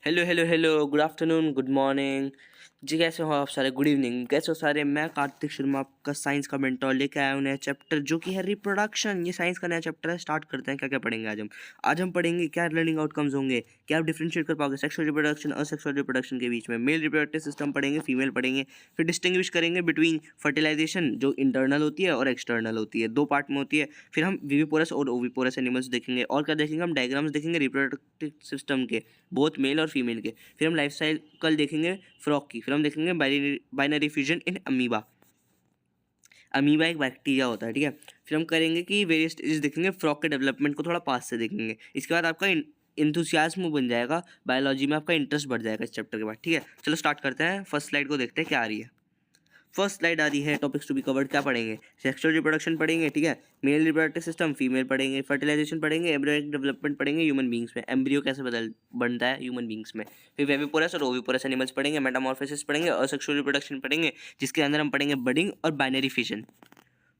Hello hello hello, good afternoon, good morning ji. कैसे हो आप सारे? गुड इवनिंग, कैसे हो सारे? मैं कार्तिक शर्मा आपका साइंस का मेंटोर लेके आया हूँ नया चैप्टर जो कि है रिप्रोडक्शन। ये साइंस का नया चैप्टर है। स्टार्ट करते हैं। क्या क्या पढ़ेंगे आज हम पढ़ेंगे क्या लर्निंग आउटकम्स होंगे, क्या आप डिफरेंशिएट कर पाओगे सेक्सुअल रिप्रोडक्शन असेक्सुअल रिप्रोडक्शन के बीच में। मेल रिप्रोडक्टिव सिस्टम पढ़ेंगे, फीमेल पढ़ेंगे, फिर डिस्टिंग्विश करेंगे बिटवीन फर्टिलाइजेशन जो इंटरनल होती है और एक्सटर्नल होती है, दो पार्ट में होती है। फिर हम विविपोरस और ओविपोरस एनिमल्स देखेंगे और क्या देखेंगे, हम डायग्राम्स देखेंगे रिप्रोडक्टिव सिस्टम के, बोथ मेल और फीमेल के। फिर हम लाइफ साइकिल देखेंगे फ्रॉक की। फिर हम देखेंगे binary fusion in amoeba. Amoeba एक बैक्टीरिया होता है, ठीक है। फिर हम करेंगे कि वेरियस स्टेजेस देखेंगे, फ्रॉक के डेवलपमेंट को थोड़ा पास से देखेंगे। इसके बाद आपका इंथुसियाज्म बन जाएगा, बायोलॉजी में आपका इंटरेस्ट बढ़ जाएगा इस चैप्टर के बाद, ठीक है। चलो स्टार्ट करते हैं। फर्स्ट स्लाइड को देखते हैं क्या आ रही है। फर्स्ट स्लाइड आ रही है। टॉपिक्स टू बी कवर्ड क्या पढ़ेंगे? सेक्सुअल रिप्रोडक्शन पढ़ेंगे, ठीक है। मेल रिप्रोडक्टिव सिस्टम, फीमेल पढ़ेंगे, फर्टिलाइजेशन पढ़ेंगे, एम्ब्रियोनिक डेवलपमेंट पढ़ेंगे ह्यूमन बींग्स में, एम्ब्रियो कैसे बदल बनता है ह्यूमन बींग्स में। फिर वेविपोरस और ओविपोरस एनिमल्स पढ़ेंगे, मेटामॉर्फोसिस पढ़ेंगे और सेक्सुअल रिप्रोडक्शन पढ़ेंगे, जिसके अंदर हम पढ़ेंगे बडिंग और binary fission.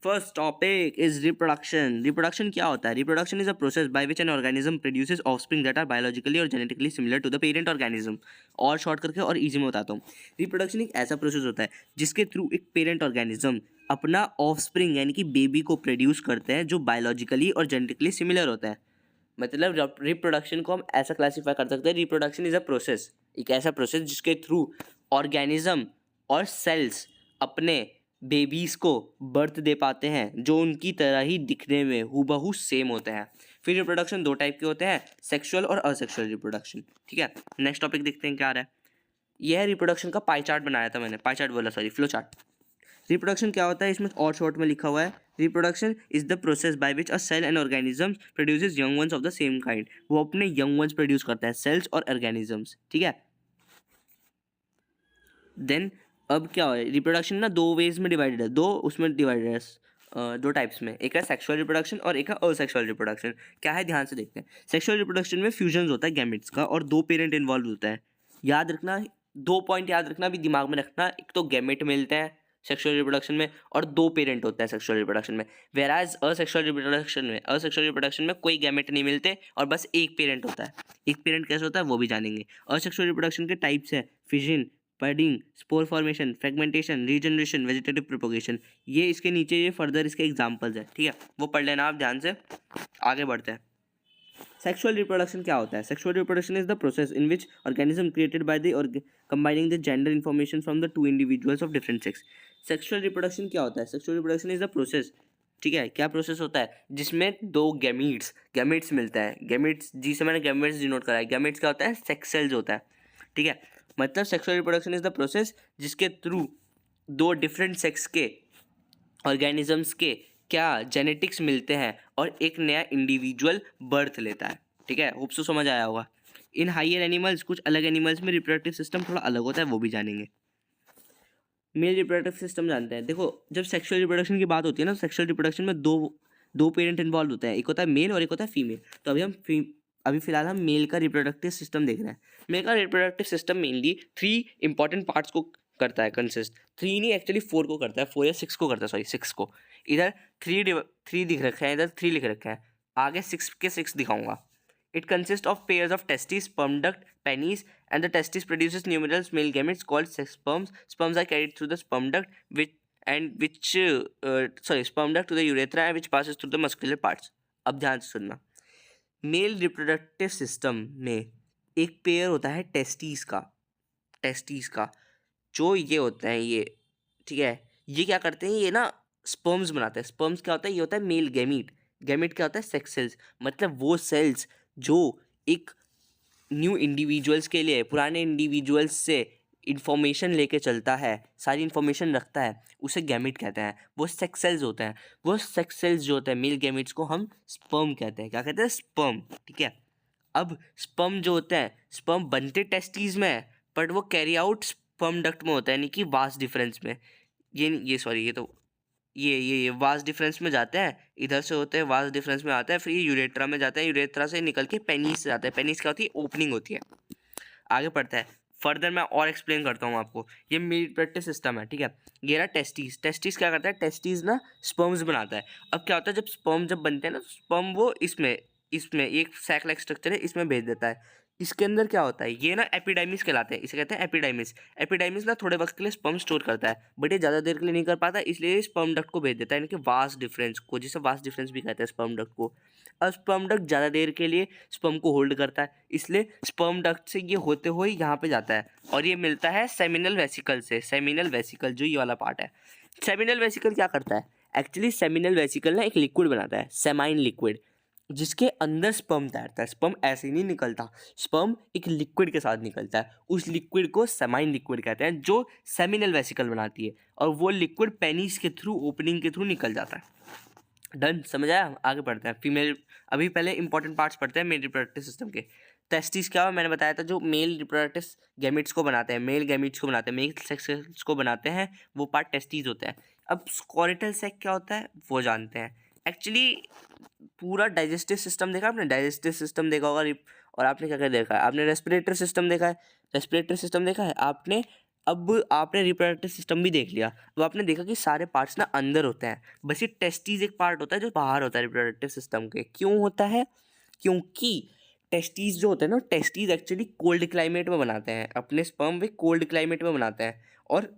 First topic is reproduction. Reproduction क्या होता है? Reproduction is a process by which an organism produces offspring that are biologically और genetically similar to the parent organism. और शॉर्ट करके और इजी में बताता हूँ। रिप्रोडक्शन एक ऐसा प्रोसेस होता है जिसके थ्रू एक पेरेंट ऑर्गेनिज्म अपना ऑफस्प्रिंग यानी कि बेबी को प्रोड्यूस करते हैं जो बायोलॉजिकली और जेनेटिकली सिमिलर होता है। मतलब रिप्रोडक्शन को हम ऐसा क्लासीफाई कर सकते हैं, रिप्रोडक्शन इज अ प्रोसेस, एक ऐसा प्रोसेस जिसके थ्रू ऑर्गेनिज्म और सेल्स अपने बेबीज़ को बर्थ दे पाते हैं जो उनकी तरह ही दिखने में हूबहू सेम होते हैं। फिर रिप्रोडक्शन दो टाइप के होते हैं, सेक्सुअल और असेक्सुअल रिप्रोडक्शन, ठीक है। नेक्स्ट टॉपिक देखते हैं क्या आ रहा है। यह है रिप्रोडक्शन का पाई चार्ट बनाया था मैंने, पाई चार्ट बोला सॉरी, फ्लो चार्ट। रिप्रोडक्शन क्या होता है इसमें और शॉर्ट में लिखा हुआ है, reproduction is the process by which a cell and organism produces young ones of the same kind. वो अपने यंग वंस प्रोड्यूस करता है, सेल्स और ऑर्गेनिजम्स, ठीक है। देन अब क्या हो, रिप्रोडक्शन ना दो वेज में डिवाइडेड है, दो उसमें डिवाइडेड है, दो टाइप्स में। एक है सेक्सुअल रिप्रोडक्शन और एक है असेक्सुअल रिप्रोडक्शन। क्या है ध्यान से देखते हैं। सेक्सुअल रिप्रोडक्शन में फ्यूजन होता है गैमेट्स का और दो पेरेंट इन्वॉल्व होता है। याद रखना, दो पॉइंट याद रखना, भी दिमाग में रखना। एक तो गैमेट मिलते हैं सेक्सुअल रिप्रोडक्शन में और दो पेरेंट होता है सेक्सुअल रिप्रोडक्शन में। वेराज असेक्सुअल रिप्रोडक्शन में कोई गैमेट नहीं मिलते और बस एक पेरेंट होता है। एक पेरेंट कैसे होता है वो भी जानेंगे। असेक्सुअल रिप्रोडक्शन के टाइप्स है fission, budding, spore formation, fragmentation, regeneration, vegetative propagation. ये इसके नीचे ये फर्दर इसके एग्जांपल्स है, ठीक है, वो पढ़ लेना आप ध्यान से। आगे बढ़ते हैं। सेक्सुअल रिप्रोडक्शन क्या होता है? Sexual reproduction is the process in which organism created by the और combining the gender information from the two individuals of different sex. Sexual reproduction क्या होता है? Sexual reproduction is the process, ठीक है, क्या प्रोसेस होता है जिसमें दो गैमीट्स मिलता है। गैमीट्स जिसे मैंने गैमेट्स डिनोट करा है, गैमेट्स क्या होता है? सेक्स सेल्स होता है, ठीक है। मतलब sexual reproduction is the process जिसके थ्रू दो डिफरेंट सेक्स के ऑर्गेनिजम्स के क्या जेनेटिक्स मिलते हैं और एक नया इंडिविजुअल बर्थ लेता है, ठीक है। होप सो समझ आया होगा। इन हायर एनिमल्स, कुछ अलग एनिमल्स में रिप्रोडक्टिव सिस्टम थोड़ा अलग होता है, वो भी जानेंगे। मेल रिप्रोडक्टिव सिस्टम जानते हैं। देखो जब सेक्सुअल रिप्रोडक्शन की बात होती है ना, सेक्सुअल रिप्रोडक्शन में दो दो पेरेंट इन्वॉल्व होते हैं, एक होता है मेल और एक होता है फीमेल। तो अभी फिलहाल हम मेल का रिप्रोडक्टिव सिस्टम देख रहे हैं। मेल का reproductive system mainly three important parts को करता है, कंसिस्ट। थ्री नहीं, एक्चुअली फोर को करता है, फोर या सिक्स को करता है, सॉरी सिक्स को। इधर थ्री दिख रखा है, इधर थ्री लिख रखा है, आगे सिक्स के सिक्स दिखाऊंगा। It consists of pairs of testes, sperm duct, penis, and the testis produces numerous male gametes called sex sperms. Sperms are carried through the sperm duct, sperm duct to the urethra, which passes through the muscular parts. अब ध्यान से सुनना। Male reproductive system में एक pair होता है testis का, जो ये होता है ये, ठीक है। ये क्या करते हैं, ये ना स्पर्म्स बनाते हैं। स्पर्म्स क्या होता है? ये होता है मेल गैमीट। गैमीट क्या होता है? Sex cells. मतलब वो सेल्स जो एक न्यू इंडिविजुअल्स के लिए पुराने इंडिविजुअल्स से इंफॉर्मेशन लेके चलता है, सारी इंफॉर्मेशन रखता है, उसे गैमीट कहते हैं। वो सेक्स सेल्स होते हैं। वो सेक्स सेल्स जो होते हैं मेल गैमीट्स को हम स्पर्म कहते हैं। क्या कहते हैं? स्पर्म, ठीक है। अब स्पर्म जो होते हैं, स्पर्म बनते टेस्टीज में है बट वो कैरी आउट स्पर्म डक्ट में होता है, यानी कि वास्ट डिफरेंस में। ये सॉरी, ये तो ये वास्ट डिफरेंस में जाते हैं, इधर से होते हैं, वास्ट डिफरेंस में आता है, फिर ये यूरेट्रा में जाता है, यूरेट्रा से निकल के पेनिस से जाता है। पेनिस क्या होती है? ओपनिंग होती है। आगे पढ़ता है, फर्दर मैं और एक्सप्लेन करता हूँ आपको। ये रिप्रोडक्टिव सिस्टम है, ठीक है। ये रहा टेस्टिस क्या करता है? टेस्टिस ना स्पर्म्स बनाता है। अब क्या होता है, जब स्पर्म जब बनते हैं ना, स्पर्म वो इसमें इसमें एक सैक लाइक स्ट्रक्चर है, इसमें भेज देता है। इसके अंदर क्या होता है, ये ना एपिडाइमिस कहलाते हैं, इसे कहते हैं एपिडाइमिस। एपिडाइमिस ना थोड़े वक्त के लिए स्पर्म स्टोर करता है, बट ये ज़्यादा देर के लिए नहीं कर पाता, इसलिए स्पर्म डक्ट को भेज देता है, यानी कि वास डिफरेंस को, जिसे वास डिफरेंस भी कहते हैं स्पर्म डक्ट को। और स्पर्म डक्ट ज़्यादा देर के लिए स्पर्म को होल्ड करता है, इसलिए स्पर्म डक्ट से ये होते हुए यहाँ पे जाता है और ये मिलता है सेमिनल वेसिकल से। सेमिनल वेसिकल जो ये वाला पार्ट है, सेमिनल वेसिकल क्या करता है, एक्चुअली सेमिनल वेसिकल ना एक लिक्विड बनाता है, सेमाइन लिक्विड, जिसके अंदर स्पर्म तैरता है। स्पर्म ऐसे ही नहीं निकलता, स्पर्म एक लिक्विड के साथ निकलता है, उस लिक्विड को सेमाइन लिक्विड कहते हैं, जो सेमिनल वेसिकल बनाती है, और वो लिक्विड पेनिस के थ्रू, ओपनिंग के थ्रू निकल जाता है। डन, समझ आया? आगे बढ़ते हैं फीमेल। अभी पहले इंपॉर्टेंट पार्ट्स पढ़ते हैं मेल रिप्रोडक्टिव सिस्टम के। टेस्टिस क्या है, मैंने बताया था, जो मेल रिप्रोडक्टिव गैमेट्स को बनाते हैं, मेल गैमेट्स को बनाते हैं, मेल सेक्स सेल्स को बनाते हैं, वो पार्ट टेस्टिस होता है। अब स्कोरेटल सैक क्या होता है वो जानते हैं। एक्चुअली पूरा डाइजेस्टिव सिस्टम देखा आपने, डाइजेस्टिव सिस्टम देखा होगा, और आपने क्या क्या देखा है, आपने रेस्पिरेटरी सिस्टम देखा है, रेस्पिरेटरी सिस्टम देखा है आपने, अब आपने रिप्रोडक्टिव सिस्टम भी देख लिया। अब आपने देखा कि सारे पार्ट्स ना अंदर होते हैं, बस ये टेस्टिस एक पार्ट होता है जो बाहर होता है रिप्रोडक्टिव सिस्टम के। क्यों होता है? क्योंकि टेस्टिस जो होते हैं ना, टेस्टिस एक्चुअली कोल्ड क्लाइमेट में बनाते हैं अपने स्पर्म, वे कोल्ड क्लाइमेट में बनाते हैं, और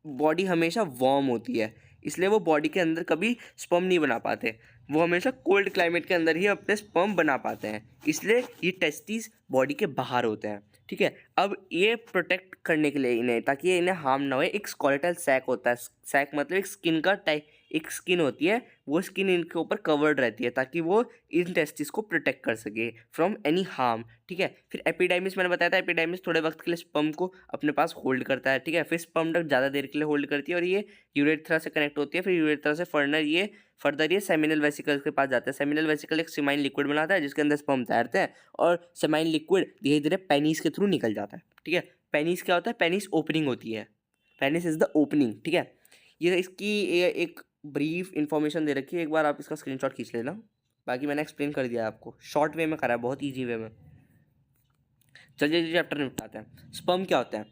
बॉडी हमेशा वार्म होती है, इसलिए वो बॉडी के अंदर कभी स्पर्म नहीं बना पाते, वो हमेशा कोल्ड क्लाइमेट के अंदर ही अपने स्पर्म बना पाते हैं, इसलिए ये टेस्टिस बॉडी के बाहर होते हैं। ठीक है, अब ये प्रोटेक्ट करने के लिए इन्हें, ताकि इन्हें हार्म ना हो, एक स्कोलेटल सैक होता है। सैक मतलब एक स्किन का टाइप, एक स्किन होती है, वो स्किन इनके ऊपर कवर्ड रहती है, ताकि वो इन टेस्टिस को प्रोटेक्ट कर सके फ्रॉम एनी हार्म। ठीक है, फिर एपिडाइमिस मैंने बताया था, एपिडाइमिस थोड़े वक्त के लिए स्पर्म को अपने पास होल्ड करता है। ठीक है, फिर स्पर्म डक्ट ज़्यादा देर के लिए होल्ड करती है, और ये यूरेथ्रा से कनेक्ट होती है, फिर यूरेथ्रा से फर्दर ये सेमिनल वेसिकल के पास जाता है। सेमिनल वेसिकल एक सेमाइन लिक्विड बनाता है, जिसके अंदर स्पर्म तैरते हैं, और सेमाइन लिक्विड धीरे धीरे पेनिस के थ्रू निकल जाता है। ठीक है, पेनिस क्या होता है, पेनिस ओपनिंग होती है, पेनिस इज द ओपनिंग। ठीक है, ये इसकी एक ब्रीफ इन्फॉर्मेशन दे रखी है, एक बार आप इसका स्क्रीनशॉट खींच लेना, बाकी मैंने एक्सप्लेन कर दिया आपको, शॉर्ट वे में करा है, बहुत ईजी वे में। चलिए चैप्टर निपटाते हैं। स्पर्म क्या होता है,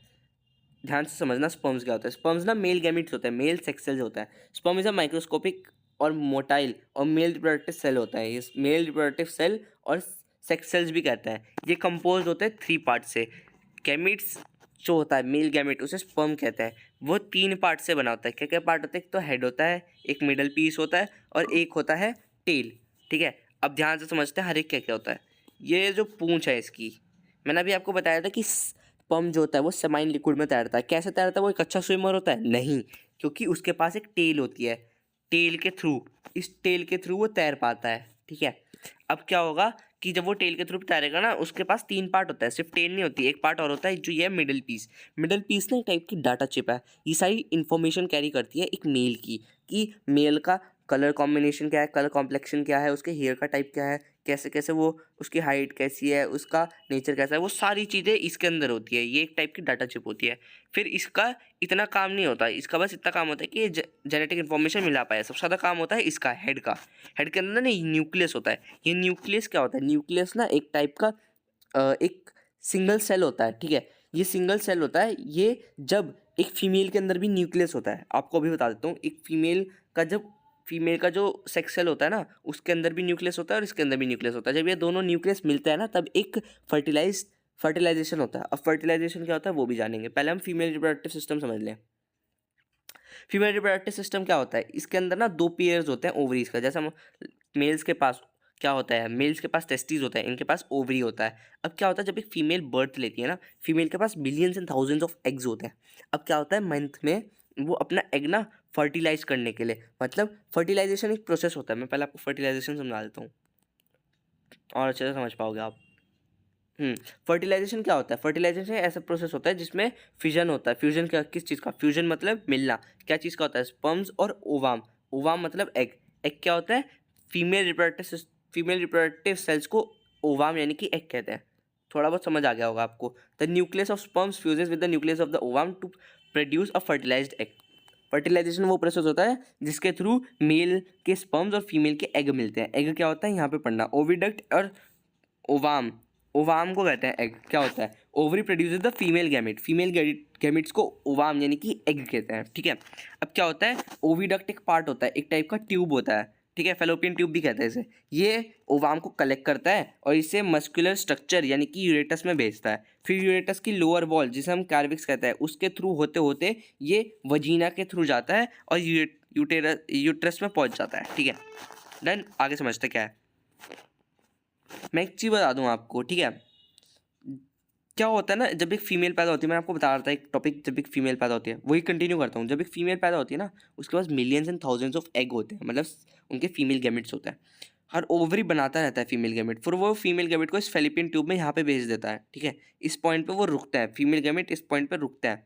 ध्यान से समझना, स्पर्म्स क्या होता है। स्पर्म्स ना मेल गैमेट्स होते हैं, मेल सेक्स सेल्स होता है। स्पर्म इज अ माइक्रोस्कोपिक और मोटाइल और मेल रिप्रोडक्टिव सेल होता है। इस मेल रिप्रोडक्टिव सेल और सेक्स सेल्स भी कहता है। ये कंपोज होते हैं 3 पार्ट से। गैमेट्स जो होता है मेल गैमेट, उसे स्पर्म कहते हैं, वो 3 पार्ट से बना होता है। क्या क्या पार्ट होता है, एक तो हेड होता है, एक मिडल पीस होता है, और एक होता है टेल। ठीक है, अब ध्यान से समझते हैं हर एक क्या क्या होता है। ये जो पूंछ है इसकी, मैंने अभी आपको बताया था कि स्पर्म जो होता है वो सेमाइन लिक्विड में तैरता है। कैसे तैरता है, वो एक अच्छा स्विमर होता है? नहीं, क्योंकि उसके पास एक टेल होती है, टेल के थ्रू, इस टेल के थ्रू वो तैर पाता है। ठीक है, अब क्या होगा कि जब वो टेल के थ्रू तैरेगा ना, उसके पास 3 पार्ट होता है, सिर्फ टेल नहीं होती, एक पार्ट और होता है जो ये मिडिल पीस। मिडिल पीस ना एक टाइप की डाटा चिप है, ये सारी इन्फॉर्मेशन कैरी करती है एक मेल की, कि मेल का कलर कॉम्बिनेशन क्या है, कलर कॉम्प्लेक्शन क्या है, उसके हेयर का टाइप क्या है, कैसे कैसे वो, उसकी हाइट कैसी है, उसका नेचर कैसा है, वो सारी चीज़ें इसके अंदर होती है। ये एक टाइप की डाटा चिप होती है। फिर इसका इतना काम नहीं होता, इसका बस इतना काम होता है कि ये जेनेटिक इन्फॉर्मेशन मिला पाए। सबसे ज़्यादा काम होता है इसका हेड का। हेड के अंदर ना न्यूक्लियस होता है। ये न्यूक्लियस क्या होता है, न्यूक्लियस ना एक टाइप का एक सिंगल सेल होता है। ठीक है, ये सिंगल सेल होता है। ये जब एक फीमेल के अंदर भी न्यूक्लियस होता है, आपको अभी बता देता हूँ, एक फीमेल का जो सेक्स सेल होता है ना, उसके अंदर भी न्यूक्लियस होता है और इसके अंदर भी न्यूक्लियस होता है। जब ये दोनों न्यूक्लियस मिलता है ना, तब एक फर्टिलाइजेशन होता है। अब फर्टिलाइजेशन क्या होता है वो भी जानेंगे, पहले हम फीमेल रिप्रोडक्टिव सिस्टम समझ लें। फीमेल रिप्रोडक्टिव सिस्टम क्या होता है, इसके अंदर ना 2 पेयर्स होते हैं ओवरीज का। जैसे हम मेल्स के पास क्या होता है, मेल्स के पास टेस्टिस होता है, इनके पास ओवरी होता है। अब क्या होता है, जब एक फीमेल बर्थ लेती है ना, फीमेल के पास billions and thousands of eggs होते हैं। अब क्या होता है, मंथ में वो अपना एग ना फर्टिलाइज करने के लिए, मतलब फर्टिलाइजेशन एक प्रोसेस होता है। मैं पहले आपको फर्टिलाइजेशन समझा देता हूँ और अच्छे से समझ पाओगे आप। फर्टिलाइजेशन क्या होता है, फर्टिलाइजेशन ऐसा प्रोसेस होता है जिसमें फ्यूजन होता है। फ्यूजन क्या, किस चीज़ का फ्यूजन, मतलब मिलना। क्या चीज़ का होता है, स्पर्म्स और ओवाम। ओवाम मतलब एग। एग क्या होता है, फीमेल रिप्रोडक्टिव सेल्स को ओवाम यानी कि एग कहते हैं। थोड़ा बहुत समझ आ गया होगा आपको। The nucleus of sperms fuses with the nucleus of the ovum to produce a fertilised egg. Fertilisation वो प्रोसेस होता है जिसके थ्रू मेल के स्पर्म्स और फीमेल के एग मिलते हैं। एग क्या होता है, यहाँ पे पढ़ना, ओविडक्ट और ओवाम। ओवाम को कहते हैं एग। क्या होता है, ovary produces the female gamete. Female gametes को ओवाम यानी कि एग कहते हैं। ठीक है, अब क्या होता है, ओविडक्ट एक पार्ट होता है, एक टाइप का ट्यूब होता है। ठीक है, फेलोपियन ट्यूब भी कहते हैं इसे। ये ओवाम को कलेक्ट करता है और इसे मस्कुलर स्ट्रक्चर यानी कि यूरेटस में भेजता है। फिर यूरेटस की लोअर वॉल जिसे हम कैर्विक्स कहते हैं उसके थ्रू होते होते ये वजीना के थ्रू जाता है और यूट्रस में पहुंच जाता है। ठीक है, डन। आगे समझते क्या है। मैं एक चीज़ बता दूं आपको, ठीक है। क्या होता है ना, जब एक फीमेल पैदा होती है, मैं आपको बता रहा था एक टॉपिक, जब एक फीमेल पैदा होती है वही कंटिन्यू करता हूँ। जब एक फीमेल पैदा होती है ना, उसके पास millions and thousands of egg होते हैं, मतलब उनके फीमेल गैमेट्स होते हैं। हर ओवरी बनाता रहता है फीमेल गैमेट, फिर वो फीमेल गैमेट को इस फेलिपियन ट्यूब में यहाँ पे भेज देता है। ठीक है, इस पॉइंट पे वो रुकता है, फीमेल गैमेट इस पॉइंट पे रुकता है।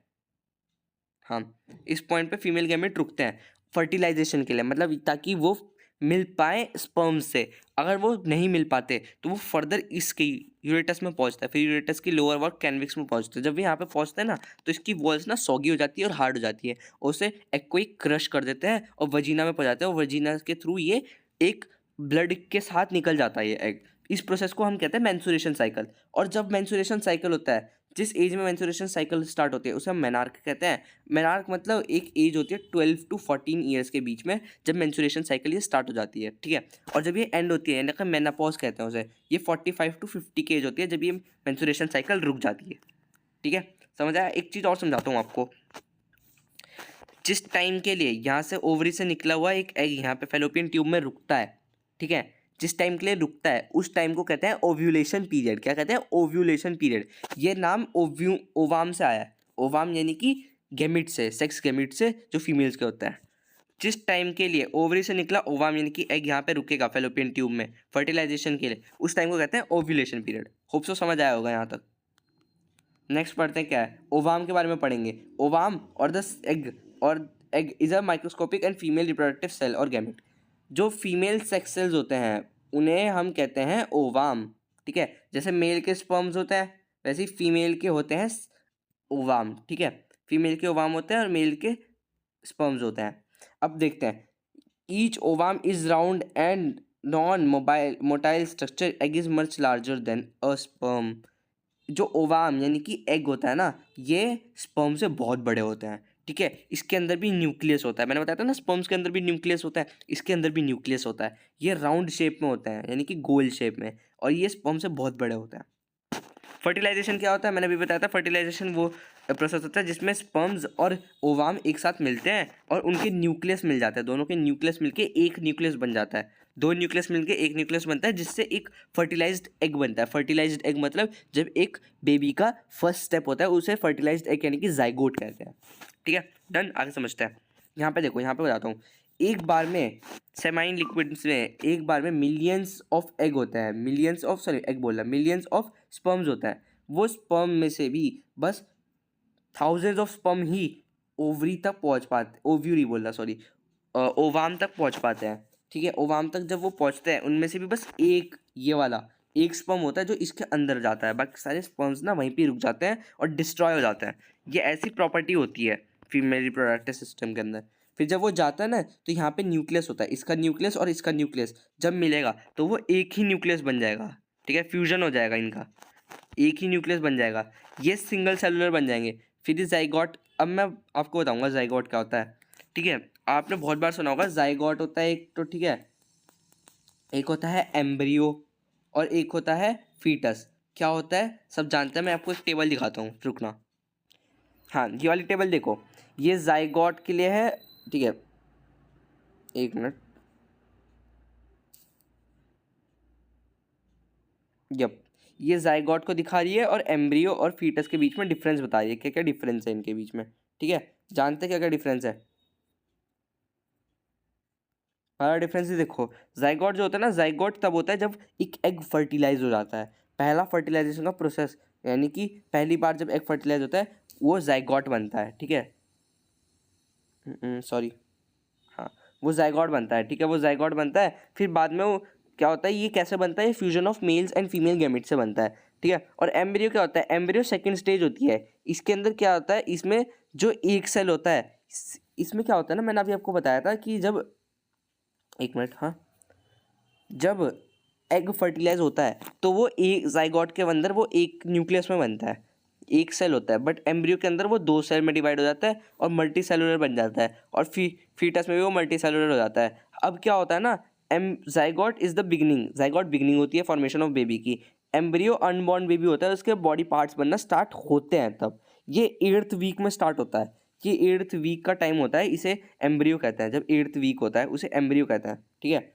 हाँ, इस पॉइंट पे फीमेल गैमेट रुकते हैं फर्टिलाइजेशन के लिए, मतलब ताकि वो मिल पाए स्पर्म से। अगर वो नहीं मिल पाते तो वो फर्दर इसके यूरेटस में पहुंचता है, फिर यूरेटस की लोअर वॉल कैनविक्स में पहुंचते हैं। जब ये यहाँ पे पहुंचते हैं ना, तो इसकी वॉल्स ना सॉगी हो जाती है और हार्ड हो जाती है, और उसे एग को क्रश कर देते हैं और वजीना में पहुंच जाते हैं, और वजीना के थ्रू ये एक ब्लड के साथ निकल जाता है ये एग। इस प्रोसेस को हम कहते हैं मेंस्ट्रुएशन साइकिल। और जब मेंस्ट्रुएशन साइकिल होता है, जिस एज में मेंस्ट्रुएशन साइकिल स्टार्ट होती है उसे हम मेनार्क कहते हैं। मेनार्क मतलब एक एज होती है 12 to 14 ईयर्स के बीच में, जब मेंस्ट्रुएशन साइकिल ये स्टार्ट हो जाती है। ठीक है, और जब ये एंड होती है यानी कि मेनापॉज कहते हैं उसे, ये 45 to 50 की एज होती है जब ये मेंस्ट्रुएशन साइकिल रुक जाती है। ठीक है, समझ आया। एक चीज़ और समझाता हूँ आपको। जिस टाइम के लिए यहाँ से ओवरी से निकला हुआ एक एग यहाँ पे फेलोपियन ट्यूब में रुकता है, ठीक है, जिस टाइम के लिए रुकता है उस टाइम को कहते हैं ओव्यूलेशन पीरियड। क्या कहते हैं? Ovulation period. ये नाम ओवाम से आया है। ओवाम यानी कि गैमिट से, सेक्स गैमिट से जो फीमेल्स के होता है। जिस टाइम के लिए ओवरी से निकला ओवाम यानी कि एग यहाँ पे रुकेगा फेलोपियन ट्यूब में फर्टिलाइजेशन के लिए, उस टाइम को कहते हैं ओव्यूलेशन पीरियड। होप सो समझ आया होगा यहाँ तक। नेक्स्ट पढ़ते हैं क्या है, ओवाम के बारे में पढ़ेंगे। ओवाम और the egg is a microscopic and female reproductive cell और गैमेट। जो फीमेल सेक्स सेल्स होते हैं उन्हें हम कहते हैं ओवाम। ठीक है, जैसे मेल के स्पर्म्स होते हैं वैसे ही फीमेल के होते हैं ओवाम। ठीक है, फीमेल के ओवाम होते हैं और मेल के स्पर्म्स होते हैं। अब देखते हैं, each ovum is round and non motile structure, egg is much larger than a sperm. जो ओवाम यानी कि एग होता है ना, ये स्पर्म से बहुत बड़े होते हैं। ठीक है, इसके अंदर भी न्यूक्लियस होता है। मैंने बताया था ना स्पर्म्स के अंदर भी न्यूक्लियस होता है, इसके अंदर भी न्यूक्लियस होता है। ये राउंड शेप में होता है यानी कि गोल शेप में, और ये स्पर्म से बहुत बड़े होते हैं। फर्टिलाइजेशन क्या होता है? मैंने भी बताया था, फर्टिलाइजेशन वो प्रोसेस होता है जिसमें स्पर्म्स और ओवाम एक साथ मिलते हैं और उनके न्यूक्लियस मिल जाते हैं। दोनों के न्यूक्लियस मिलके एक न्यूक्लियस बन जाता है। दो न्यूक्लियस मिलके एक न्यूक्लियस बनता है जिससे एक फर्टिलाइज्ड एग बनता है। फर्टिलाइज्ड एग मतलब जब एक बेबी का फर्स्ट स्टेप होता है उसे फर्टिलाइज्ड एग यानी कि जाइगोट कहते हैं। ठीक है, डन। आगे समझते हैं। यहाँ पे देखो, यहाँ पे बताता हूँ। एक बार में सेमाइन लिक्विड्स में एक बार में मिलियंस ऑफ एग होता है, मिलियंस ऑफ स्पर्म्स होता है। वो स्पर्म में से भी बस thousands of sperm he ovary तक पहुंच पाते, ओवाम तक पहुंच पाते हैं। ठीक है, ओवाम तक जब वो पहुंचते हैं उनमें से भी बस एक, ये वाला एक स्पर्म होता है जो इसके अंदर जाता है, बाकी सारे स्पर्म्स ना वहीं पे रुक जाते हैं और डिस्ट्रॉय हो जाते हैं। ये ऐसी प्रॉपर्टी होती है फीमेल रिप्रोडक्टिव सिस्टम के अंदर। फिर जब वो जाता है ना, तो यहाँ पे न्यूक्लियस होता है, इसका न्यूक्लियस और इसका न्यूक्लियस जब मिलेगा तो वो एक ही न्यूक्लियस बन जाएगा। ठीक है, फ्यूजन हो जाएगा इनका, एक ही न्यूक्लियस बन जाएगा, ये सिंगल सेलुलर बन जाएंगे। फिर ये जाइगोट, अब मैं आपको बताऊंगा जाइगोट क्या होता है। ठीक है, आपने बहुत बार सुना होगा जाइगोट होता है एक तो, ठीक है, एक होता है एम्ब्रियो और एक होता है फीटस। क्या होता है सब जानते हैं, मैं आपको एक टेबल दिखाता हूँ, रुकना। हाँ, ये वाली टेबल देखो, ये जाइगोट के लिए है। ठीक है, एक मिनट। यप, ये जाइगोट को दिखा रही है और एम्ब्रियो और फीटस के बीच में डिफरेंस बता रही है, क्या क्या डिफरेंस है इनके बीच में। ठीक है, जानते हैं क्या क्या डिफरेंस है? पहला डिफरेंस ही देखो, जाइगोट जो होता है ना, जाइगोट तब होता है जब एक एग फर्टिलाइज हो जाता है। पहला फर्टिलाइजेशन का प्रोसेस यानी कि पहली बार जब एग फर्टिलाइज होता है वो जाइगोट बनता है। ठीक है, सॉरी, हाँ, वो जाइगोट बनता है। ठीक है, वो जाइगोट बनता है, फिर बाद में वो क्या होता है, ये कैसे बनता है, ये fusion of males and female gamete से बनता है। ठीक है, और एम्ब्रियो क्या होता है, एम्ब्रियो सेकंड स्टेज होती है। इसके अंदर क्या होता है, इसमें जो एक सेल होता है, इसमें क्या होता है ना, मैंने अभी आपको बताया था कि जब, एक मिनट, हाँ, जब एग फर्टिलाइज होता है तो वो एक जाइगोट के अंदर वो एक न्यूक्लियस में बनता है, एक सेल होता है, बट एम्ब्रियो के अंदर वो दो सेल में डिवाइड हो जाता है और मल्टी सेलुलर बन जाता है, और फीटस में भी वो मल्टी सेलुलर हो जाता है। अब क्या होता है ना, zygote is the beginning, zygote beginning होती है फॉर्मेशन ऑफ बेबी की। एम्ब्रियो अनबॉर्न बेबी होता है, उसके बॉडी पार्ट्स बनना स्टार्ट होते हैं तब, ये 8th वीक में स्टार्ट होता है। ये 8th वीक का टाइम होता है, इसे एम्ब्रियो कहते हैं। जब 8th वीक होता है उसे एम्ब्रियो कहते हैं, ठीक है।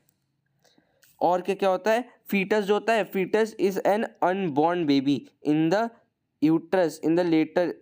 और क्या क्या होता है, फीटस जो होता है, foetus is an unborn baby in the uterus in the later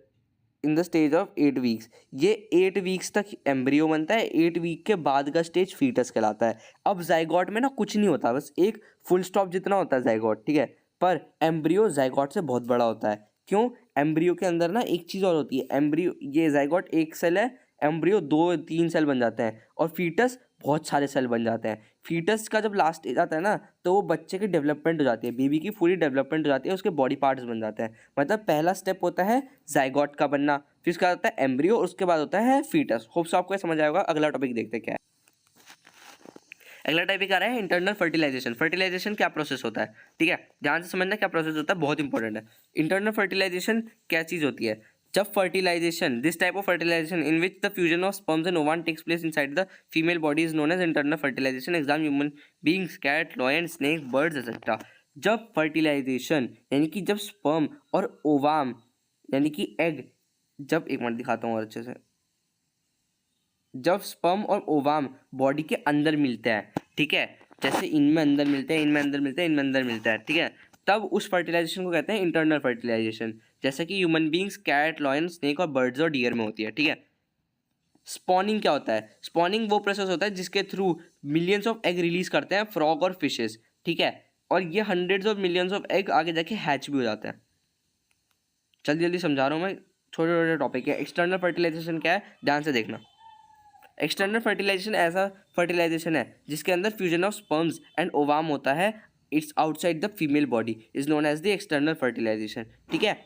in the stage of 8 weeks. ये 8 वीक्स तक एम्ब्रियो बनता है, 8 वीक के बाद का स्टेज फीटस कहलाता है। अब जाइगोट में ना कुछ नहीं होता, बस एक फुल स्टॉप जितना होता है जाइगोट, ठीक है। पर एम्ब्रियो जाइगोट से बहुत बड़ा होता है। क्यों? एम्ब्रियो के अंदर ना एक चीज़ और होती है, एम्ब्रियो, ये जाइगोट एक सेल है, एम्ब्रियो 2-3 सेल बन जाते हैं, और फीटस बहुत सारे सेल बन जाते हैं। फीटस का जब लास्ट एज आता है ना, तो वो बच्चे की डेवलपमेंट हो जाती है, बेबी की पूरी डेवलपमेंट हो जाती है, उसके बॉडी पार्ट्स बन जाते हैं। मतलब पहला स्टेप होता है जाइगोट का बनना, फिर उसके बाद होता है एम्ब्रियो, और उसके बाद होता है फीटस। होप सो आपको समझ आएगा। अगला टॉपिक देखते क्या है। अगला टॉपिक आ रहा है इंटरनल फर्टिलाइजेशन। फर्टिलाइजेशन क्या प्रोसेस होता है, ठीक है, ध्यान से समझना क्या प्रोसेस होता है, बहुत इंपॉर्टेंट है। इंटरनल फर्टिलाइजेशन क्या चीज़ होती है? जब fertilisation, this type of fertilisation in which the fusion of sperms and ovum takes place inside the female body is known as internal fertilisation. Exam human beings, cat, lion, snake, birds etcetera. जब fertilisation यानी कि जब sperm और ओवाम यानी कि egg, जब एक minute दिखाता हूँ और अच्छे से, जब स्पर्म और ओवाम बॉडी के अंदर मिलते हैं, ठीक है, जैसे इनमें अंदर मिलते हैं, इनमें अंदर मिलते हैं, इनमें अंदर मिलता है, ठीक है, तब उस फर्टिलाइजेशन को कहते हैं इंटरनल फर्टिलाइजेशन। जैसे कि human beings, cat, lion, snake और बर्ड्स और डियर में होती है, ठीक है। स्पॉनिंग क्या होता है? स्पॉनिंग वो प्रोसेस होता है जिसके through millions of egg release करते हैं फ्रॉग और फिशेस, ठीक है, और ये hundreds of millions of egg आगे जाके हैच भी हो जाते हैं। जल्दी जल्दी समझा रहा हूँ मैं, छोटे छोटे टॉपिक है। एक्सटर्नल फर्टिलाइजेशन क्या है, ध्यान से देखना। एक्सटर्नल फर्टिलाइजेशन ऐसा फर्टिलाइजेशन है जिसके अंदर fusion of sperms and ovum होता है, it's outside the female body, is known as the external fertilisation, ठीक है।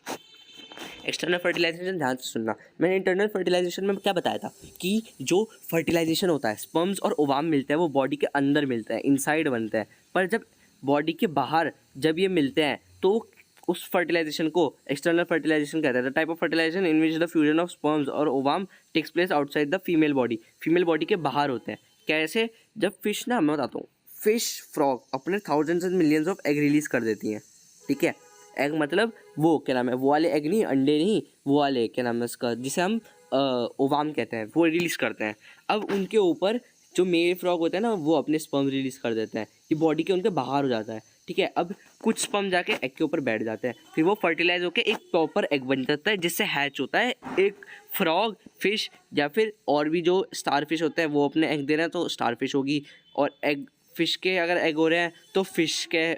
एक्सटर्नल फर्टिलाइजेशन ध्यान से सुनना। मैंने इंटरनल फर्टिलाइजेशन में क्या बताया था कि जो फर्टिलाइजेशन होता है, स्पर्म्स और ओवाम मिलते हैं, वो बॉडी के अंदर मिलते हैं, इनसाइड बनते हैं, पर जब बॉडी के बाहर जब ये मिलते हैं तो उस फर्टिलाइजेशन को एक्सटर्नल फर्टिलाइजेशन कहते हैं। The type of fertilisation in which the fusion of sperms और ovum takes place outside the female body, female body के बाहर होते हैं। कैसे? जब फिश ना, मैं बताता हूँ, फिश, फ्रॉग अपने thousands and millions of egg release कर देती हैं, ठीक है। एग मतलब वो क्या नाम है, वो वाले एग नहीं, अंडे नहीं, वो वाले क्या नाम है उसका, जिसे हम ओवाम कहते हैं, वो रिलीज करते हैं। अब उनके ऊपर जो मेल फ्रॉग होते हैं ना, वो अपने स्पर्म रिलीज कर देते हैं, ये बॉडी के उनके बाहर हो जाता है, ठीक है। अब कुछ स्पर्म जाके एग के ऊपर बैठ जाते हैं, फिर वो फर्टिलाइज होकर एक प्रॉपर एग बन जाता है, जिससे हैच होता है एक फ्रॉग, फिश, या फिर और भी जो स्टार फिश होता है वो अपने एग दे रहे हैं तो स्टार फिश होगी, और एग फिश के अगर एग हो रहे हैं तो फिश के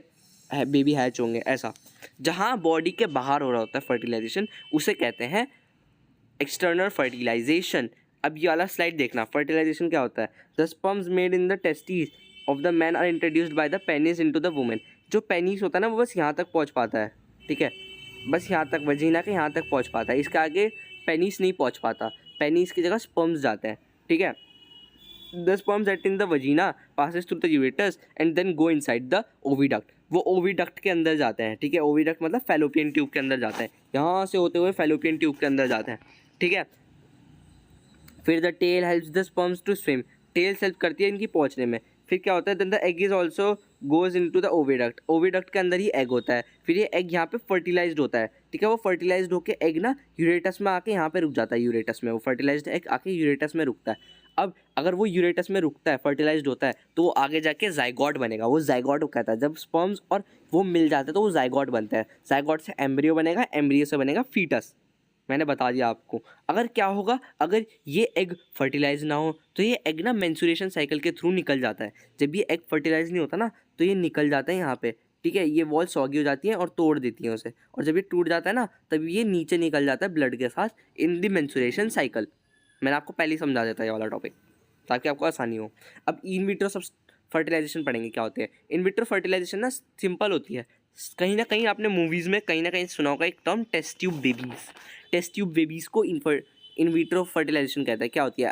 बेबी हैच होंगे। ऐसा जहाँ बॉडी के बाहर हो रहा होता है फर्टिलाइजेशन, उसे कहते हैं एक्सटर्नल फर्टिलाइजेशन। अब ये वाला स्लाइड देखना, फर्टिलाइजेशन क्या होता है। The sperms made in the testis of the man are introduced by the penis into the women. जो पेनिस होता है ना, वो बस यहाँ तक पहुँच पाता है, ठीक है, बस यहाँ तक, वजीना के यहाँ तक पहुँच पाता है, इसके आगे पेनिस नहीं पहुँच पाता, पेनिस की जगह स्पर्म्स जाते हैं, ठीक है। The sperms that in the vagina passes through the ureters and then go inside the oviduct. वो ओविडक्ट के अंदर जाते हैं, ठीक है। ओविडक्ट मतलब फैलोपियन ट्यूब के अंदर जाते हैं, यहाँ से होते हुए फैलोपियन ट्यूब के अंदर जाते हैं, ठीक है। फिर the tail helps the sperms to swim, tail help करती है इनकी पहुँचने में। फिर क्या होता है, then the egg is also goes into the oviduct, oviduct के अंदर ही एग होता है। फिर ये एग यहाँ पे फर्टिलाइज्ड होता है, ठीक है, वो फर्टिलाइज्ड होकर एग ना यूरेटस में आके यहाँ पे रुक जाता है, यूरेटस में वो फर्टिलाइज्ड एग आके यूरेटस में रुकता है। अब अगर वो यूरेटस में रुकता है, फर्टिलाइज्ड होता है, तो वो आगे जाके जाइगोट बनेगा, वो जाइगोट कहता है। जब स्पर्म्स और वो मिल जाते हैं तो वो जाइगोट बनता है, जाइगोट से एम्ब्रियो बनेगा, एम्ब्रियो से बनेगा फीटस। मैंने बता दिया आपको। अगर क्या होगा, अगर ये एग फर्टिलाइज ना हो तो ये एग ना मेंस्ट्रुएशन साइकिल के थ्रू निकल जाता है। जब ये एग फर्टिलाइज नहीं होता ना, तो ये निकल जाता है यहाँ पे, ठीक है, ये वॉल सॉगी हो जाती है और तोड़ देती हैं उसे, और जब ये टूट जाता है ना, तब ये नीचे निकल जाता है ब्लड के साथ इन द मेंस्ट्रुएशन साइकिल। मैंने आपको पहले ही समझा देता है ये वाला टॉपिक, ताकि आपको आसानी हो। अब इन विट्रो सब फर्टिलाइजेशन पढ़ेंगे क्या होते हैं। इन विट्रो फर्टिलाइजेशन ना सिंपल होती है, कहीं ना कहीं आपने मूवीज़ में कहीं ना कहीं सुना होगा एक term, test tube babies. Test tube babies को इन विट्रो फर्टिलाइजेशन कहता है। क्या होती है,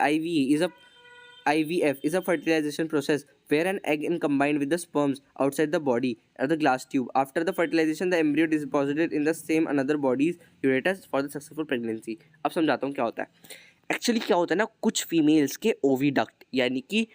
IVF is a fertilization process where an egg is combined with the sperms outside the body or the glass tube. After the fertilization, the embryo is deposited in the same another body's ureter for the successful pregnancy. अब समझाता हूँ क्या होता है। Actually क्या होता है ना, कुछ फीमेल्स के ओविडक्ट यानी कि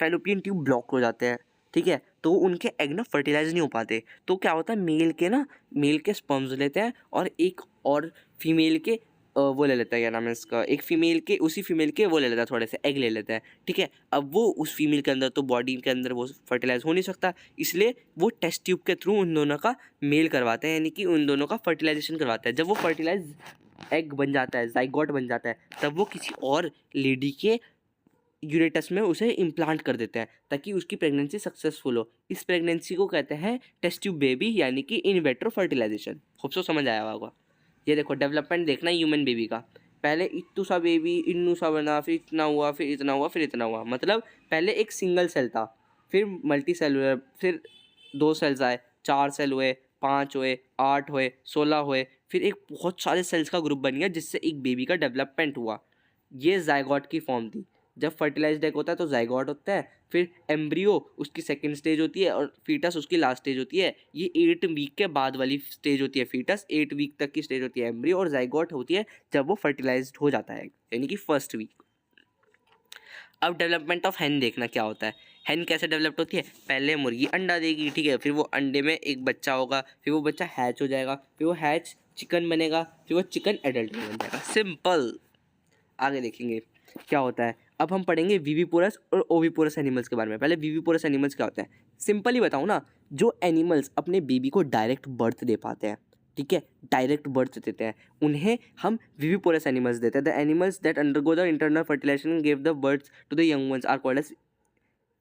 फैलोपियन ट्यूब ब्लॉक हो जाते हैं, ठीक है, तो उनके एग ना फर्टिलाइज नहीं हो पाते। तो क्या होता है, मेल के स्पर्म्स लेते हैं और एक और फीमेल के वो ले लेता है, क्या नाम है इसका, एक फीमेल के, उसी फीमेल के वो ले लेता है, थोड़े से एग ले लेता है, ठीक है। अब वो उस फीमेल के अंदर तो बॉडी के अंदर वो फर्टिलाइज हो नहीं सकता, इसलिए वो टेस्ट ट्यूब के थ्रू उन दोनों का मेल करवाते हैं, यानी कि उन दोनों का फर्टिलाइजेशन करवाते हैं। जब वो फर्टिलाइज एग बन जाता है, जाइगोट बन जाता है, तब वो किसी और लेडी के यूरेटस में उसे इम्प्लांट कर देते हैं ताकि उसकी प्रेगनेंसी सक्सेसफुल हो। इस प्रेगनेंसी को कहते हैं टेस्ट ट्यूब बेबी, यानी कि इन वेट्रो फर्टिलाइजेशन। खूब सो समझ आया होगा। ये देखो डेवलपमेंट देखना ह्यूमन बेबी का, पहले इत्तू सा बेबी, इन्नू सा बना, फिर इतना हुआ, फिर इतना हुआ, फिर इतना हुआ। मतलब पहले एक सिंगल सेल था, फिर मल्टी सेलुलर, फिर 2 सेल्स आए, 4 सेल हुए, 5 हुए, 8 हुए, 16 हुए, फिर एक बहुत सारे सेल्स का ग्रुप बन गया जिससे एक बेबी का डेवलपमेंट हुआ। ये जाइगोट की फॉर्म थी। जब फर्टिलाइज्ड एग होता है तो जाइगोट होता है, फिर एम्ब्रियो उसकी सेकंड स्टेज होती है और फीटस उसकी लास्ट स्टेज होती है। ये 8 वीक के बाद वाली स्टेज होती है फीटस, 8 वीक तक की स्टेज होती है एम्ब्रियो, और जाइगोट होती है जब वो फर्टिलाइज्ड हो जाता है, यानी कि फर्स्ट वीक। अब डेवलपमेंट ऑफ हैन देखना क्या होता है। हैन कैसे डेवलप होती है, पहले मुर्गी अंडा देगी, ठीक है, फिर वो अंडे में एक बच्चा होगा, फिर वो बच्चा हैच हो जाएगा, फिर वो हैच चिकन बनेगा, फिर वो चिकन एडल्ट बन जाएगा। सिंपल। आगे देखेंगे क्या होता है। अब हम पढ़ेंगे विविपोरस और ओविपोरस एनिमल्स के बारे में। पहले विविपोरस एनिमल्स क्या होता है, सिंपल ही बताऊँ ना, जो एनिमल्स अपने बेबी को डायरेक्ट बर्थ दे पाते हैं, ठीक है, डायरेक्ट बर्थ देते हैं, उन्हें हम विविपोरस एनिमल्स देते हैं। The animals that undergo the internal fertilisation give the birth to the young ones are called as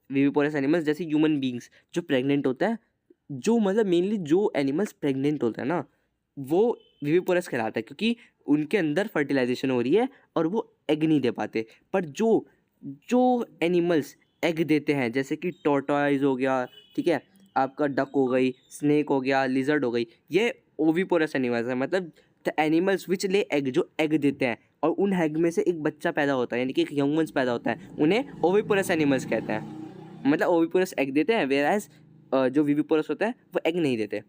viviparous animals. जैसे ह्यूमन बींग्स जो प्रेग्नेंट होता है, जो मतलब मेनली जो एनिमल्स प्रेग्नेंट होता है ना, वो विविपोरस कहलाता है, क्योंकि उनके अंदर फर्टिलाइजेशन हो रही है और वो एग नहीं दे पाते। पर जो जो एनिमल्स एग देते हैं, जैसे कि टॉर्टॉइज हो गया, ठीक है, आपका डक हो गई, स्नेक हो गया, लिजर्ड हो गई, ये ओविपोरस एनिमल्स है। मतलब द एनिमल्स विच ले एग, जो एग देते हैं और उन एग में से एक बच्चा पैदा होता है, यानी कि एक यंग वंस पैदा होता है, उन्हें ओविपोरस एनिमल्स कहते हैं। मतलब ओविपोरस एग देते हैं, वेयर एज जो विविपोरस होता है वो एग नहीं देते।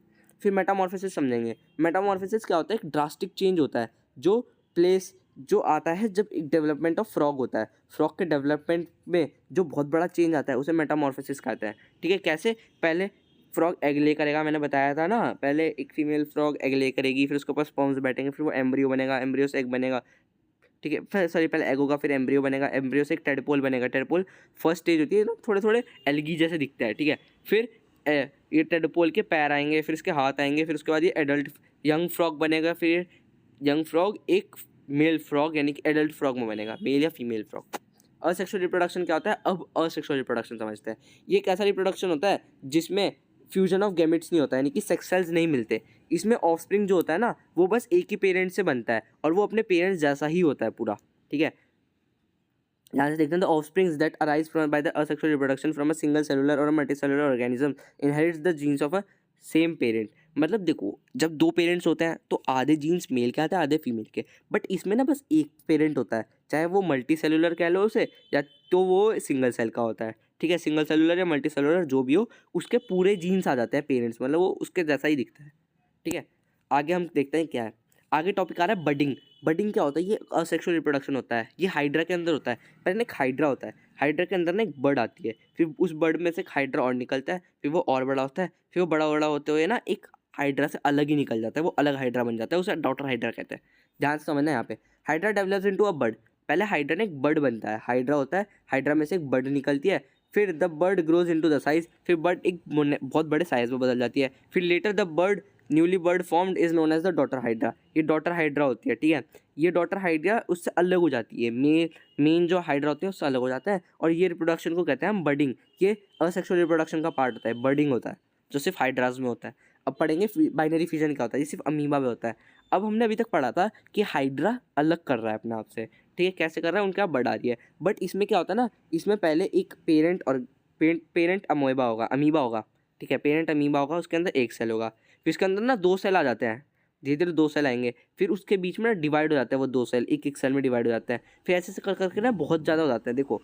फिर मेटामॉर्फोसिस समझेंगे। मेटामॉर्फोसिस क्या होता है, एक ड्रास्टिक चेंज होता है जो प्लेस जो आता है जब एक डेवलपमेंट ऑफ फ्रॉग होता है। फ्रॉग के डेवलपमेंट में जो बहुत बड़ा चेंज आता है उसे मेटामॉर्फोसिस कहते हैं, ठीक है। कैसे, पहले फ्रॉग एग ले करेगा, मैंने बताया था ना, पहले एक फीमेल फ्रॉग एग ले करेगी, फिर उसके ऊपर स्पर्म्स बैठेंगे, फिर वो एम्ब्रियो बनेगा, एम्ब्रियो से एग बनेगा, ठीक है, फिर सॉरी पहले एग होगा, फिर एम्ब्रियो बनेगा, एम्ब्रियो से एक टेडपोल बनेगा। टेडपोल फर्स्ट स्टेज होती है ना, थोड़े थोड़े एल्गी जैसे दिखता है, ठीक है। फिर ये टेडपोल के पैर आएंगे, फिर इसके हाथ आएंगे, फिर उसके बाद ये एडल्ट यंग फ्रॉग बनेगा। फिर यंग फ्रॉग एक मेल फ्रॉग यानी कि एडल्ट फ्रॉग में बनेगा, मेल या फीमेल फ्रॉग। असेक्सुअल रिप्रोडक्शन क्या होता है, अब असेक्सुअल रिप्रोडक्शन समझते हैं। ये एक ऐसा रिप्रोडक्शन होता है जिसमें फ्यूजन ऑफ गैमेट्स नहीं होता, यानी कि सेक्स सेल्स नहीं मिलते। इसमें ऑफस्प्रिंग जो होता है ना, वो बस एक ही पेरेंट से बनता है और वो अपने पेरेंट्स जैसा ही होता है पूरा, ठीक है। यहाँ से देखते हैं, the offsprings that arise from by the asexual reproduction from a single cellular और multi cellular organism inherits the genes of a same parent. मतलब देखो, जब 2 पेरेंट्स होते हैं तो आधे जीन्स मेल के आते हैं, आधे फीमेल के, बट इसमें ना बस एक पेरेंट होता है, चाहे वो मल्टी सेलुलर कह लो उसे, या तो वो सिंगल सेल का होता है, ठीक है। सिंगल सेलुलर या मल्टी सेलुलर जो भी हो, उसके पूरे जीन्स आ जाते हैं पेरेंट्स, मतलब वो उसके जैसा ही दिखता है, ठीक है। आगे हम देखते हैं क्या है। आगे टॉपिक आ रहा है बडिंग। बडिंग क्या होता है, ये असेक्सुअल रिप्रोडक्शन होता है, ये हाइड्रा के अंदर होता है। पहले एक हाइड्रा होता है, हाइड्रा के अंदर ना एक बर्ड आती है, फिर उस बर्ड में से एक हाइड्रा और निकलता है, फिर वो और बड़ा होता है, फिर वो बड़ा बड़ा होते हुए ना एक हाइड्रा से अलग ही निकल जाता है, वो अलग हाइड्रा बन जाता है, उसे डॉटर हाइड्रा कहते हैं। ध्यान से समझना है यहाँ पे, hydra develops into a bird. पहले हाइड्रा ने एक बर्ड बनता है, हाइड्रा होता है, हाइड्रा में से एक बर्ड निकलती है, फिर the bud grows into the size, फिर बर्ड एक बहुत बड़े साइज में बदल जाती है, फिर later the bud newly bud formed is known as the daughter hydra. ये डॉटर हाइड्रा होती है, ठीक है। ये डॉटर हाइड्रा उससे अलग हो जाती है, मेन जो हाइड्रा होती है उससे अलग हो जाता है, और ये रिप्रोडक्शन को कहते हैं हम बर्डिंग। ये असेक्सुअल रिप्रोडक्शन का पार्ट होता है, बर्डिंग होता है, जो सिर्फ हाइड्रास में होता है। अब पढ़ेंगे बाइनरी फिजन क्या होता है, ये सिर्फ अमीबा में होता है। अब हमने अभी तक पढ़ा था कि हाइड्रा अलग कर रहा है अपने आप से, ठीक है, कैसे कर रहा है, उनके आप बढ़ा रही है। बट इसमें क्या होता है ना, इसमें पहले एक पेरेंट और पेरेंट अमोएबा होगा, अमीबा होगा, ठीक है, पेरेंट अमीबा होगा, उसके अंदर एक सेल होगा, फिर इसके अंदर ना 2 सेल आ जाते हैं, धीरे धीरे 2 सेल आएंगे, फिर उसके बीच में ना डिवाइड हो जाते हैं वो 2 सेल, एक एक सेल में डिवाइड हो जाते हैं, फिर ऐसे कर करके ना बहुत ज़्यादा हो जाते हैं। देखो,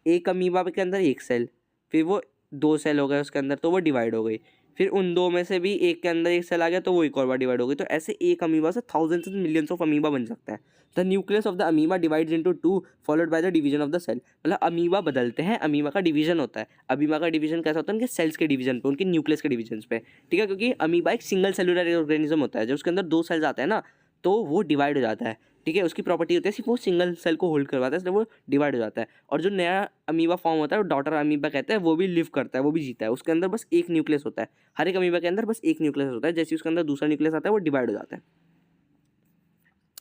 एक अमीबा के अंदर एक सेल, फिर वो 2 सेल हो गए उसके अंदर, तो वो डिवाइड हो गई, फिर उन दो में से भी एक के अंदर एक सेल आ गया तो वो एक और बार डिवाइड हो गई। तो ऐसे एक अमीबा से thousands and millions of amoeba बन सकते हैं। The nucleus of the amoeba divides into two followed by the division of the cell. मतलब अमीबा बदलते हैं, अमीबा का डिवीजन होता है। अमीबा का डिवीजन कैसा होता है? उनके सेल्स के डिवीजन पे, उनके न्यूक्लियस के डिवीजन पे, ठीक है। क्योंकि अमीबा एक सिंगल सेलुलर ऑर्गेनिज्म होता है, जब उसके अंदर 2 सेल्स आते हैं ना तो वो डिवाइड हो जाता है, ठीक है। उसकी प्रॉपर्टी होती है सिर्फ वो सिंगल सेल को होल्ड करवाता है, इसलिए वो डिवाइड हो जाता है। और जो नया अमीबा फॉर्म होता है वो डॉटर अमीबा कहते हैं, वो भी लिव करता है, वो भी जीता है। उसके अंदर बस एक न्यूक्लियस होता है, हर एक अमीबा के अंदर बस एक न्यूक्लियस होता है। जैसे उसके अंदर दूसरा न्यूक्लियस आता है वो डिवाइड हो जाता है।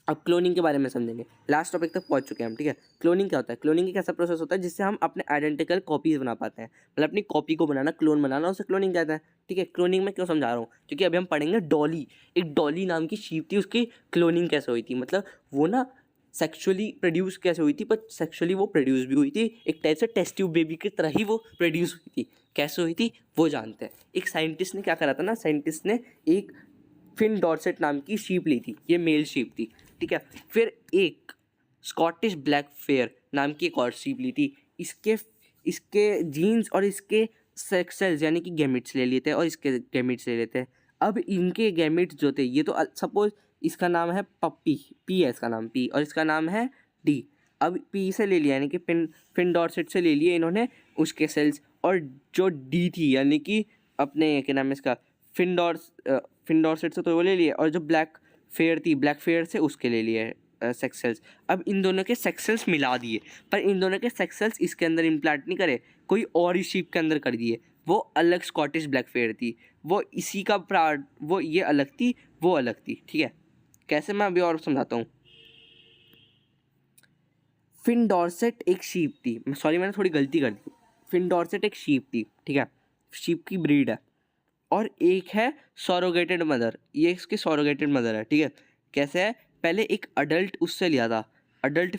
अब क्लोनिंग के बारे में समझेंगे। लास्ट टॉपिक तक पहुंच चुके हैं हम, ठीक है। क्लोनिंग क्या होता है? क्लोनिंग एक ऐसा प्रोसेस होता है जिससे हम अपने आइडेंटिकल कॉपीज बना पाते हैं। मतलब अपनी कॉपी को बनाना, क्लोन बनाना, उसे क्लोनिंग कहते हैं, ठीक है। क्लोनिंग में क्यों समझा रहा हूँ? क्योंकि अभी हम पढ़ेंगे डॉली। एक डॉली नाम की शीप थी, उसकी क्लोनिंग कैसे हुई थी। मतलब वो ना सेक्सुअली प्रोड्यूस कैसे हुई थी, पर सेक्सुअली वो प्रोड्यूस भी हुई थी। एक टाइप से टेस्ट ट्यूब बेबी की तरह ही वो प्रोड्यूस हुई थी। कैसे हुई थी वो जानते हैं। एक साइंटिस्ट ने क्या करा था ना, साइंटिस्ट ने एक फिन डॉर्सेट नाम की शीप ली थी, ये मेल शीप थी, ठीक है। फिर एक स्कॉटिश ब्लैक फेयर नाम की एक और शीप ली थी। इसके इसके जीन्स और इसके सेक्स सेल्स यानी कि गैमेट्स ले लिए थे और इसके गैमेट्स ले लेते हैं। अब इनके गैमेट्स जो थे, ये तो सपोज इसका नाम है पप्पी, पी है इसका नाम, पी, और इसका नाम है डी। अब पी से ले लिया यानी कि फिन डॉर्सेट से ले लिए इन्होंने उसके सेल्स, और जो डी थी यानी कि अपने क्या नाम है इसका, फिन डॉर्सेट से तो वो ले लिए, और जो ब्लैक फेयर थी, ब्लैक फेयर से उसके ले लिए सेक्स सेल्स। अब इन दोनों के सेक्स सेल्स मिला दिए, पर इन दोनों के सेक्स सेल्स इसके अंदर इम्प्लांट नहीं करे, कोई और ही शीप के अंदर कर दिए। वो अलग स्कॉटिश ब्लैक फेयर थी, वो इसी का पार्ट, वो ये अलग थी, वो अलग थी, ठीक है। कैसे, मैं अभी और समझाता हूँ। फिन डॉर्सेट एक शीप थी, सॉरी मैंने थोड़ी गलती कर दी। फिन डॉर्सेट एक शीप थी, ठीक है, शीप की ब्रीड है। और एक है सॉरोगेटेड मदर, ये इसकी सॉरोगेटेड मदर है, ठीक है। कैसे है? पहले एक अडल्ट उससे लिया था, अडल्ट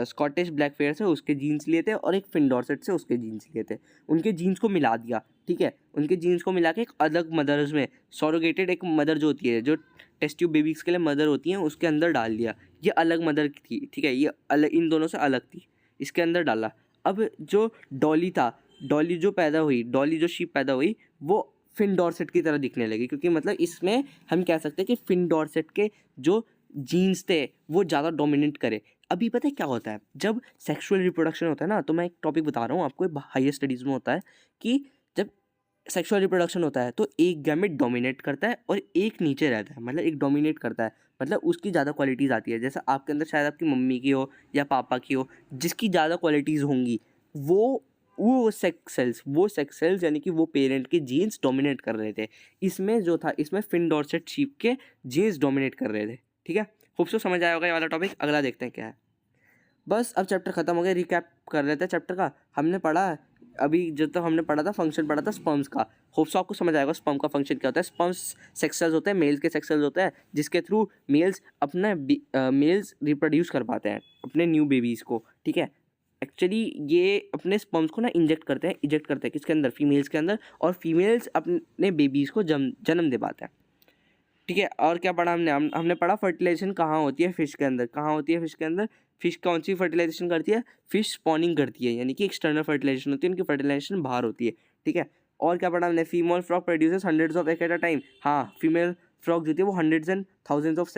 स्कॉटिश ब्लैक फेयर से उसके जीन्स लिए थे, और एक फिन डॉर्सेट से उसके जीन्स लिए थे। उनके जीन्स को मिला दिया, ठीक है। उनके जीन्स को मिला के एक अलग मदर्स में, सॉरोगेटेड एक मदर जो होती है, जो टेस्ट ट्यूब बेबीज़ के लिए मदर होती हैं, उसके अंदर डाल दिया। ये अलग मदर थी, ठीक है, ये अलग, इन दोनों से अलग थी, इसके अंदर डाला। अब जो डॉली था, डॉली जो पैदा हुई, डॉली जो शीप पैदा हुई, वो फिन डॉर्सेट की तरह दिखने लगी। क्योंकि मतलब इसमें हम कह सकते हैं कि फिन डॉर्सेट के जो जीन्स थे वो ज़्यादा डोमिनेट करे। अभी पता है क्या होता है, जब सेक्सुअल रिप्रोडक्शन होता है ना, तो मैं एक टॉपिक बता रहा हूँ आपको, हायर स्टडीज़ में होता है कि जब सेक्सुअल रिप्रोडक्शन होता है तो एक गैमेट डोमिनेट करता है और एक नीचे रहता है। मतलब एक डोमिनेट करता है, मतलब उसकी ज़्यादा क्वालिटीज़ आती है। जैसे आपके अंदर शायद आपकी मम्मी की हो या पापा की हो, जिसकी ज़्यादा क्वालिटीज़ होंगी, वो सेक्स सेल्स यानी कि वो पेरेंट के जीन्स डोमिनेट कर रहे थे। इसमें जो था, इसमें फिन डॉर्सेट शीप के जीन्स डोमिनेट कर रहे थे, ठीक है। होप सो समझ आया होगा ये वाला टॉपिक। अगला देखते हैं क्या है। बस अब चैप्टर ख़त्म हो गया, रिकैप कर लेते हैं चैप्टर का। हमने पढ़ा अभी, जब तक हमने पढ़ा था फंक्शन पढ़ा था स्पर्म्स का। होप सो आपको समझ आएगा स्पर्म का फंक्शन क्या होता है। स्पर्म्स सेक्स सेल्स होते हैं, मेल्स के सेक्स सेल्स होते हैं, जिसके थ्रू मेल्स रिप्रोड्यूस कर पाते हैं अपने न्यू बेबीज़ को, ठीक है। एक्चुअली ये अपने स्पर्म्स को ना इजेक्ट करते हैं किसके अंदर, फीमेल्स के अंदर, और फीमेल्स अपने बेबीज़ को जन्म दे पाते हैं, ठीक है। और क्या पढ़ा हमने पढ़ा फर्टिलाइजेशन कहाँ होती है, फिश के अंदर। कहाँ होती है? फिश के अंदर। फिश कौन सी फर्टिलाइजेशन करती है? फिश स्पॉनिंग करती है, यानी कि एक्सटर्नल फर्टिलाइजेशन होती है, उनकी फर्टिलाइजेशन बाहर होती है, ठीक है। और क्या पढ़ा हमने? Female frog produces hundreds of egg at a time. हाँ, फीमेल फ्रॉग जो होती है वो hundreds and thousands of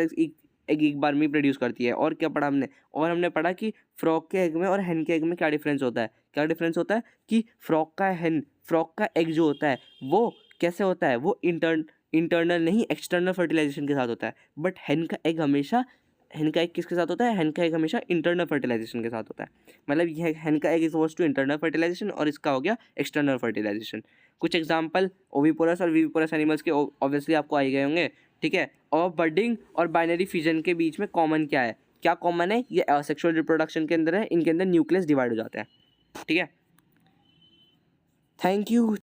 egg एक बार में प्रोड्यूस करती है। और क्या पढ़ा हमने? और हमने पढ़ा कि फ्रॉग के एग में और हेन के एग में क्या डिफरेंस होता है। क्या डिफरेंस होता है कि फ्रॉग का एग जो होता है वो कैसे होता है, वो इंटरनल नहीं एक्सटर्नल फर्टिलाइजेशन के साथ होता है। बट हेन का एग किसके साथ होता है? हेन का एग हमेशा इंटरनल फर्टिलाइजेशन के साथ होता है। मतलब ये हेन का egg is was to internal fertilisation और इसका हो गया एक्सटर्नल फर्टिलाइजेशन। कुछ एग्जांपल ओविपोरस और विविपोरस एनिमल्स के ऑब्वियसली आपको आई गए होंगे, ठीक है। और बर्डिंग और बाइनरी फिजन के बीच में कॉमन क्या है? क्या कॉमन है? ये सेक्सुअल रिप्रोडक्शन के अंदर है, इनके अंदर न्यूक्लियस डिवाइड हो जाते हैं, ठीक है। Thank you.